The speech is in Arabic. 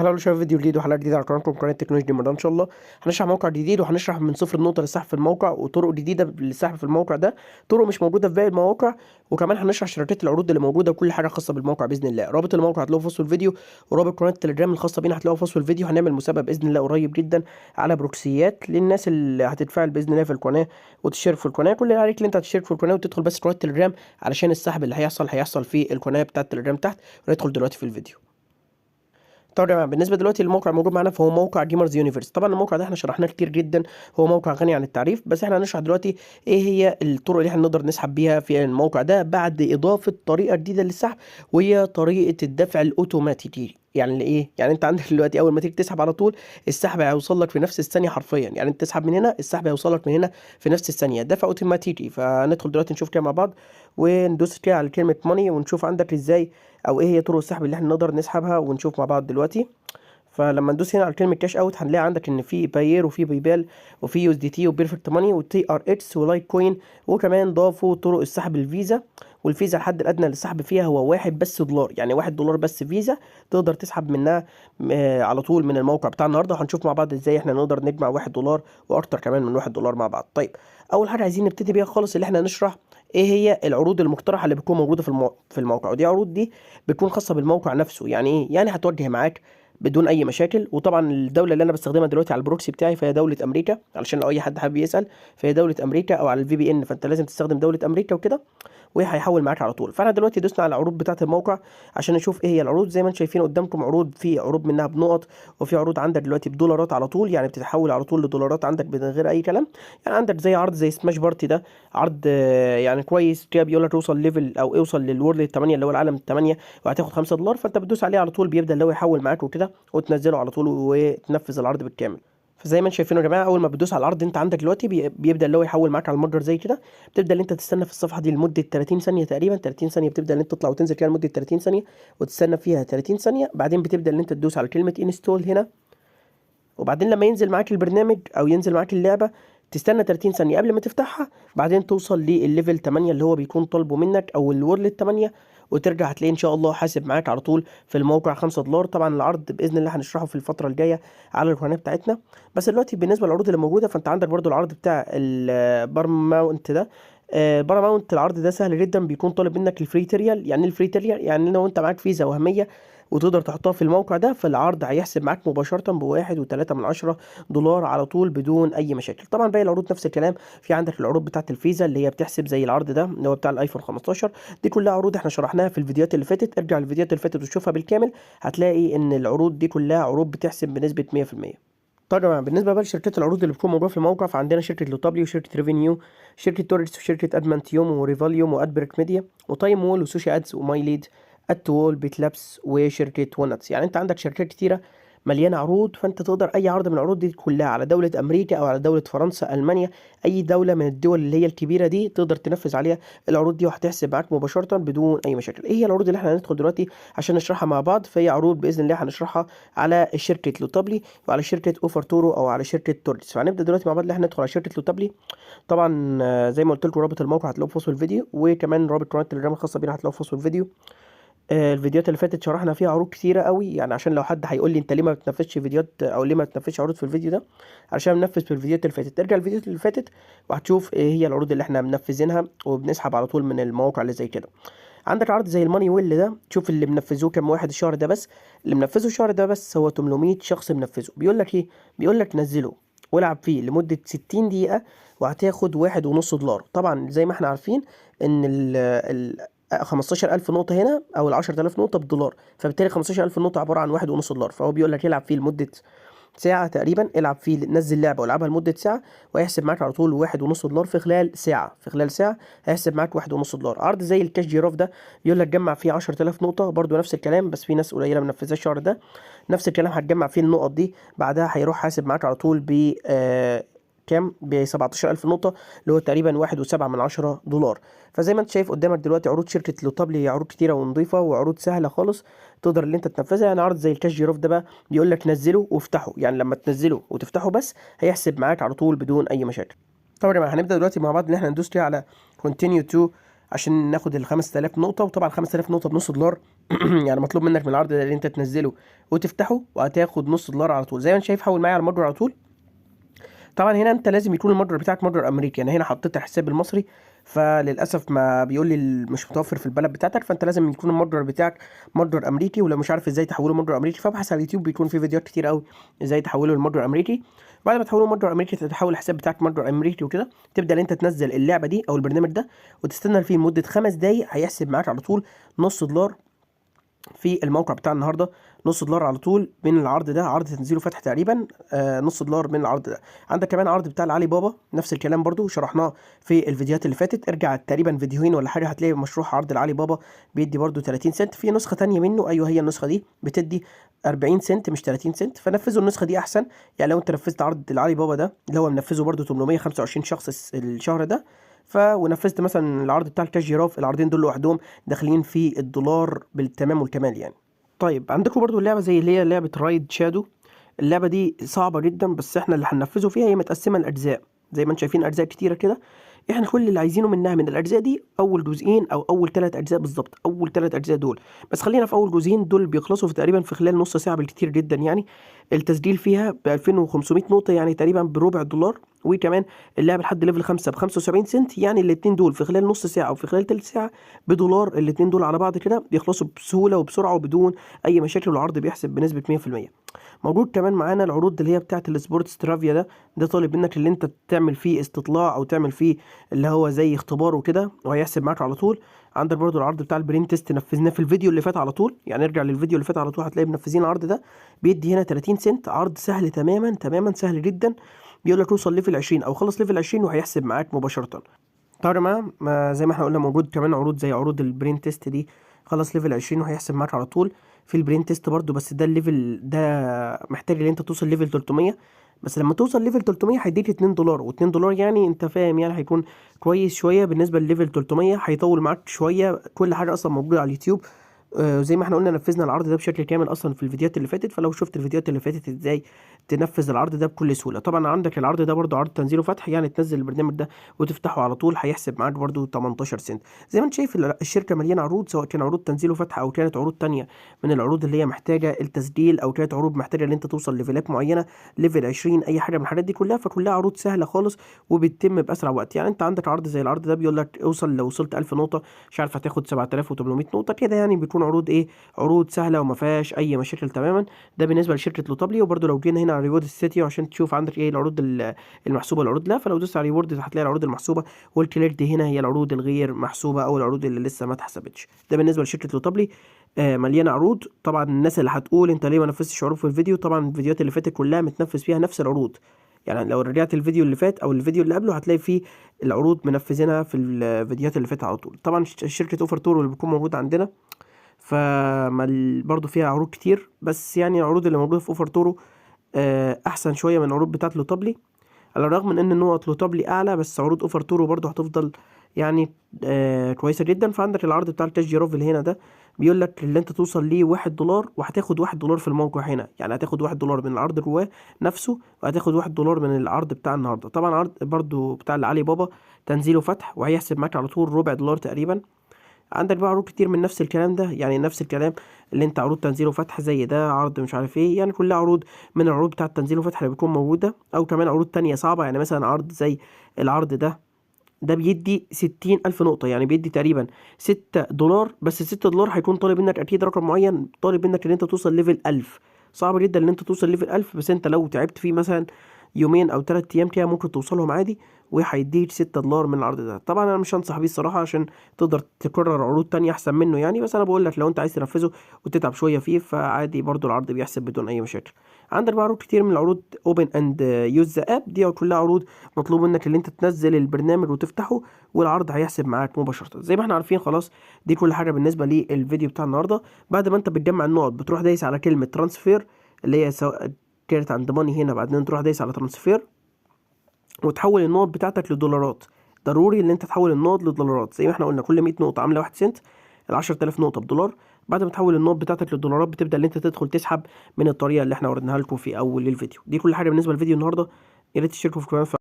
هلا شباب، فيديو جديد وحلقه جديده على قناتكم قناه تكنولوجيا رمضان. ان شاء الله هنشرح موقع جديد وهنشرح من صفر النقطه للسحب في الموقع وطرق جديده للسحب في الموقع ده، طرق مش موجوده في باقي المواقع. وكمان هنشرح شركات العروض اللي موجوده وكل حاجه خاصه بالموقع باذن الله. رابط الموقع هتلاقوه في وصف الفيديو، ورابط قناه التليجرام الخاصه بينا هتلاقوه في وصف الفيديو. هنعمل مسابقه باذن الله قريب جدا على بروكسيات للناس اللي هتتفاعل باذن الله في القناه وتشترك في القناه. كل اللي عليك ان انت هتشترك في القناه وتدخل بس قناه التليجرام علشان السحب اللي هيحصل في القناه بتاعه التليجرام تحت. وندخل دلوقتي في الفيديو. طبعا بالنسبه دلوقتي للموقع الموجود معانا فهو موقع جيمرز يونيفرس. طبعا الموقع ده احنا شرحناه كتير جدا، هو موقع غني عن التعريف، بس احنا هنشرح دلوقتي ايه هي الطرق اللي احنا نقدر نسحب بيها في الموقع ده بعد اضافه طريقه جديده للسحب، وهي طريقه الدفع الاوتوماتيكي. يعني ايه؟ يعني انت عندك دلوقتي اول ما تيجي تسحب على طول السحب هيوصل لك في نفس الثانيه حرفيا. يعني انت تسحب من هنا السحب هيوصل لك من هنا في نفس الثانيه، دفع اوتوماتيكي. فندخل دلوقتي نشوف كده مع بعض وندوس كده على كلمه ماني ونشوف عندك ازاي او ايه هي طرق السحب اللي احنا نقدر نسحبها ونشوف مع بعض دلوقتي. فلما ندوس هنا على كلمه كاش اوت هنلاقي عندك ان في باير وفي بايبال وفي يو اس دي تي وبيرفكت ماني وتي ار اكس ولايت كوين. وكمان ضافوا طرق السحب الفيزا، والفيزا الحد الادنى للسحب فيها هو واحد بس دولار، يعني $1 بس فيزا تقدر تسحب منها على طول من الموقع بتاع النهارده. وهنشوف مع بعض ازاي احنا نقدر نجمع $1 واكتر كمان من $1 مع بعض. طيب اول حاجه عايزين نبتدي بيها خالص اللي احنا نشرح ايه هي العروض المقترحه اللي بتكون موجوده في الموقع. ودي عروض دي بتكون خاصه بالموقع نفسه. يعني ايه؟ يعني هتوجه معاك بدون اي مشاكل. وطبعا الدوله اللي انا بستخدمها دلوقتي على البروكسي بتاعي فهي دوله امريكا، علشان لو اي حد حابب يسال فهي دوله امريكا، او على الفي بي ان فانت لازم تستخدم دوله امريكا وكده، وهيحول معاك على طول. فانا دلوقتي دوسنا على العروض بتاعه الموقع عشان نشوف ايه هي العروض. زي ما انتم شايفين قدامكم عروض، في عروض منها بنقط، وفي عروض عندك دلوقتي بدولارات على طول، يعني بتتحول على طول لدولارات عندك من غير اي كلام. يعني عندك زي عرض زي سماش بارتي ده، عرض يعني كويس كده، بيقول لك توصل ليفل او اوصل للورد 8 اللي هو العالم 8 وهتاخد $5. فانت بتدوس عليه على طول بيبدا اللي هو يحول معاك وكده، وتنزله على طول وتنفذ العرض بالكامل. فزي ما انتم شايفين يا جماعه، اول ما بتدوس على العرض انت عندك دلوقتي بيبدا اللي هو يحول معاك على المتجر زي كده. بتبدا ان انت تستنى في الصفحه دي لمده 30 ثانيه تقريبا، 30 ثانيه بتبدا ان انت تطلع وتنزل كده لمده 30 ثانيه وتستنى فيها 30 ثانيه. بعدين بتبدا ان انت تدوس على كلمه انستول هنا، وبعدين لما ينزل معاك البرنامج او ينزل معاك اللعبه تستنى 30 ثانيه قبل ما تفتحها. بعدين توصل للليفل 8 اللي هو بيكون طالبه منك او الورلد 8، وترجع هتلاقي ان شاء الله حاسب معاك على طول في الموقع $5. طبعا العرض باذن الله هنشرحه في الفتره الجايه على القناه بتاعتنا. بس دلوقتي بالنسبه للعروض اللي موجوده فانت عندك برضو العرض بتاع البارماونت ده. باراماونت العرض ده سهل جدا، بيكون طالب منك الفري تريال. يعني الفري تريال يعني لو انت معاك فيزا وهميه وتقدر تحطها في الموقع ده، فالعرض هيحسب معاك مباشرة $1.3 على طول بدون أي مشاكل. طبعا باقي العروض نفس الكلام. في عندك العروض بتاعة الفيزا اللي هي بتحسب زي العرض ده اللي هو بتاع الايفون 15. دي كلها عروض احنا شرحناها في الفيديوهات اللي فاتت، ارجع للفيديوهات اللي فاتت وشوفها بالكامل، هتلاقي ان العروض دي كلها عروض بتحسب بنسبة 100%. طبعا بالنسبه بقى لشركات العروض اللي بتكون موجوده في الموقع فعندنا شركه لوتابلي وشركه ريفينيو، شركه توريس وشركه ادمانتيوم وريفاليوم وادبريك ميديا وتايم وول وسوشي ادز وماي ليد اتوول بيتلابس وشركه ونتس. يعني انت عندك شركات كتيره مليانه عروض، فانت تقدر اي عرض من العروض دي كلها على دوله امريكا او على دوله فرنسا المانيا، اي دوله من الدول اللي هي الكبيره دي تقدر تنفذ عليها العروض دي وهتحسب معاك مباشره بدون اي مشاكل. ايه هي العروض اللي احنا هندخل دلوقتي عشان نشرحها مع بعض؟ فهي عروض باذن الله هنشرحها على شركه لوتابلي وعلى شركه اوفر تورو او على شركه توريس. فهنبدا دلوقتي مع بعض ان احنا ندخل على شركه لوتابلي. طبعا زي ما قلت لكم رابط الموقع هتلاقوه في وصف الفيديو، وكمان رابط قناه التليجرام الخاصه بينا هتلاقوه في وصف الفيديو. الفيديوهات اللي فاتت شرحنا فيها عروض كتيره قوي، يعني عشان لو حد هيقول لي انت ليه ما بتنفذش فيديوهات او ليه ما بتنفذش عروض في الفيديو ده، عشان بننفذ في الفيديوهات اللي فاتت. ارجع الفيديوهات اللي فاتت وهتشوف ايه هي العروض اللي احنا منفذينها وبنسحب على طول من المواقع اللي زي كده. عندك عرض زي الماني ويل ده، تشوف اللي منفذوه كام واحد الشهر ده بس. اللي منفذه الشهر ده بس هو 800 شخص منفذه. بيقول لك ايه؟ بيقول لك نزله والعب فيه لمدة 60 دقيقة وهتاخد $1.5. طبعا زي ما احنا عارفين ان ال 15,000 نقطة هنا أو ال10,000 نقطة بالدولار، فبالتالي 15,000 نقطة عبارة عن $1.5. فهو بيقول لك يلعب فيه لمدة ساعة تقريبا، العب فيه نزل لعبة والعبها لمدة ساعة وهيحسب معاك على طول $1.5 في خلال ساعة. في خلال ساعة هيحسب معاك $1.5. عرض زي الكاش جيراف ده بيقول لك جمع فيه 10,000 نقطة، برضو نفس الكلام بس في ناس قليلة منفذة الشهر ده. نفس الكلام هتجمع فيه النقط دي، بعدها هيروح حاسب معاك على طول ب كام؟ ب 17,000 نقطة اللي هو تقريبا $1.7. فزي ما انت شايف قدامك دلوقتي عروض شركة لوتابلي هي عروض كتيرة ونظيفة وعروض سهلة خالص تقدر اللي انت تنفذها. يعني عرض زي الكاش جيراف ده بقى بيقول لك نزله وافتحه، يعني لما تنزله وتفتحه بس هيحسب معاك على طول بدون اي مشاكل. طبعا يا جماعة هنبدأ دلوقتي مع بعض ان احنا ندوس كده على continue to عشان ناخد ال 5000 نقطه. وطبعا 5000 نقطه بنص دولار يعني مطلوب منك من العرض ده اللي انت تنزله وتفتحه وهتاخد نص دولار على طول. زي ما انت شايف حول معايا على المتجر على طول. طبعا هنا انت لازم يكون المتجر بتاعك متجر امريكي. انا هنا حطيت الحساب المصري فللاسف ما بيقول لي مش متوفر في البلد بتاعتك، فانت لازم يكون المتجر بتاعك متجر امريكي. ولو مش عارف ازاي تحوله متجر امريكي فابحث على اليوتيوب، بيكون في فيديوهات كتير قوي ازاي تحوله لمتجر امريكي. بعد ما تحوله متجر امريكي تحول الحساب بتاعك متجر امريكي وكده، تبدا ان انت تنزل اللعبه دي او البرنامج ده وتستنى فيه لمده 5 دقايق، هيحسب معاك على طول نص دولار في الموقع بتاع النهارده. نص دولار على طول من العرض ده، عرض تنزيله فتح تقريبا نص دولار من العرض ده. عندك كمان عرض بتاع العلي بابا نفس الكلام برضو شرحناه في الفيديوهات اللي فاتت. ارجع تقريبا فيديوهين ولا حاجه هتلاقي مشروع عرض العلي بابا بيدي برضو 30 سنت. في نسخه تانية منه، ايوه هي النسخه دي بتدي 40 سنت مش 30 سنت، فنفذوا النسخه دي احسن. يعني لو انت نفذت عرض العلي بابا ده اللي هو منفذه برضو 825 شخص الشهر ده، ونفذت مثلا العرض بتاع الكاش جيراف، العرضين دول لوحدهم داخلين في الدولار بالتمام والكمال يعني. طيب عندكم برضو اللعبة زي اللي هي لعبة رايد شادو. اللعبة دي صعبة جدا، بس احنا اللي هننفذه فيها هي متقسمة لأجزاء زي ما انتم شايفين، أجزاء كتيرة كده. احنا كل اللي عايزينه منها من الأجزاء دي أول جزئين أو أول 3 أجزاء بالظبط، أول 3 أجزاء دول. بس خلينا في أول جزئين دول، بيخلصوا في تقريبا في خلال نص ساعة بالكتير جدا يعني. التسجيل فيها ب 2500 نقطة يعني تقريبا بربع دولار. وكمان اللعبة لحد ليفل 5 ب 75 سنت، يعني الاتنين دول في خلال نص ساعة أو في خلال تلت ساعة بدولار. الاتنين دول على بعض كده بيخلصوا بسهولة وبسرعة وبدون أي مشاكل، والعرض بيحسب بنسبة 100%. موجود كمان معانا العروض اللي هي بتاعة السبورتس ترافيا ده طالب منك اللي انت تعمل فيه استطلاع او تعمل فيه اللي هو زي اختبار وكده، وهيحسب معاك على طول. عندك برضو العرض بتاع البرين تيست نفذناه في الفيديو اللي فات على طول، يعني ارجع للفيديو اللي فات على طول هتلاقي منفذين العرض ده. بيدي هنا 30 سنت، عرض سهل تماما تماما، سهل جدا. بيقول لك توصل ليفل 20 او خلص ليفل 20 وهيحسب معاك مباشرة. طبعا زي ما احنا قلنا موجود كمان عروض زي عروض البرين تيست دي، خلص ليفل 20 وهيحسب معاك على طول. في البرين تيست برضو، بس ده الليفل ده محتاج ان انت توصل ليفل 300. بس لما توصل ليفل 300 هيديك 2 دولار، و2 دولار يعني انت فاهم يعني هيكون كويس شويه بالنسبه لليفل 300. هيطول معاك شويه، كل حاجه اصلا موجوده على اليوتيوب. زي ما احنا قلنا نفذنا العرض ده بشكل كامل اصلا في الفيديوهات اللي فاتت، فلو شفت الفيديوهات اللي فاتت ازاي تنفذ العرض ده بكل سهوله. طبعا عندك العرض ده برضو عرض تنزيله فتح، يعني تنزل البرنامج ده وتفتحه على طول هيحسب معاك برضو 18 سنت. زي ما انت شايف الشركه مليانه عروض، سواء كان عروض تنزيله فتح او كانت عروض تانية من العروض اللي هي محتاجه التسجيل، او كانت عروض محتاجه ان انت توصل ليفلات معينه، ليفل 20 اي حاجه من الحاجات دي كلها. فكلها عروض سهله خالص وبتتم باسرع وقت. يعني انت عندك عرض زي العرض ده بيقول لك اوصل لو وصلت 1000 نقطه مش عارف هتاخد 7800 نقطه كده، يعني بيكون عروض ايه، عروض سهله وما فيهاش اي مشاكل تماما. ده بالنسبه لشركه لوتابلي. وبرده لو جينا هنا على ريورد سيتي عشان تشوف عندك ايه العروض المحسوبه والعروض لا، فلو دوست على ريورد هتلاقي العروض المحسوبه، والكلير دي هنا هي العروض الغير محسوبه او العروض اللي لسه ما اتحسبتش. ده بالنسبه لشركه لوتابلي. مليانه عروض. طبعا الناس اللي هتقول انت ليه ما نفذتش عروض في الفيديو، طبعا الفيديوهات اللي فاتت كلها متنفذ فيها نفس العروض. يعني لو رجعت الفيديو اللي فات او الفيديو اللي قبله هتلاقي فيه العروض منفذينها في الفيديوهات اللي فاتت على طول. طبعا شركه اوفر تور اللي بتكون موجوده عندنا برضو فيها عروض كتير، بس يعني العروض اللي موجوده في اوفر تورو احسن شويه من العروض بتاعه لوتابلي، على الرغم من ان نقط لوتابلي اعلى، بس عروض اوفر تورو برضو هتفضل يعني كويسه جدا. فعندك العرض بتاع الكاش جيروف اللي هنا ده بيقول لك اللي انت توصل ليه 1 دولار وهتاخد 1 دولار في الموقع هنا، يعني هتاخد 1 دولار من العرض جواه نفسه، وهتاخد 1 دولار من العرض بتاع النهارده. طبعا عرض برضو بتاع العلي بابا تنزيله فتح وهيحسب معاك على طول ربع دولار تقريبا. عندك بقى عروض كتير من نفس الكلام ده، يعني نفس الكلام اللي انت عروض تنزيل وفتح زي ده، عرض مش عارف ايه، يعني كلها عروض من العروض بتاعه تنزيل وفتح اللي بتكون موجوده. او كمان عروض تانية صعبه، يعني مثلا عرض زي العرض ده بيدي 60,000 نقطة، يعني بيدي تقريبا 6 دولار. بس 6 دولار هيكون طالب منك أكيد رقم معين، طالب منك إن أنت توصل ليفل 1000. صعب جدا إن أنت توصل ليفل 1000، بس أنت لو تعبت فيه مثلا يومين أو 3 أيام كده ممكن توصلهم عادي، وهيديك 6 دولار من العرض ده. طبعا أنا مش هنصح بيه الصراحة عشان تقدر تكرر عروض تانية أحسن منه يعني، بس أنا بقول لك لو أنت عايز تنفذه وتتعب شوية فيه فعادي برضو العرض بيحسب بدون أي مشاكل. عندك بقى عروض كتير من العروض اوبن اند يوز ذا اب، دي كلها عروض مطلوب منك ان انت تنزل البرنامج وتفتحه والعرض هيحسب معاك مباشره. زي ما احنا عارفين خلاص دي كل حاجه بالنسبه للفيديو بتاع النهارده. بعد ما انت بتجمع النقط بتروح دايس على كلمه ترانسفير اللي هي سواء كانت عند ماني هنا، بعدين تروح دايس على ترانسفير وتحول النقط بتاعتك لدولارات. ضروري ان انت تحول النقط لدولارات. زي ما احنا قلنا كل 100 نقطه عامله 1 سنت، ال 10000 نقطه بدولار. بعد ما تحول النقط بتاعتك للدولارات بتبدا ان انت تدخل تسحب من الطريقه اللي احنا وريناها لكم في اول الفيديو. دي كل حاجه بالنسبه للفيديو النهارده. يا ريت تشتركوا في القناه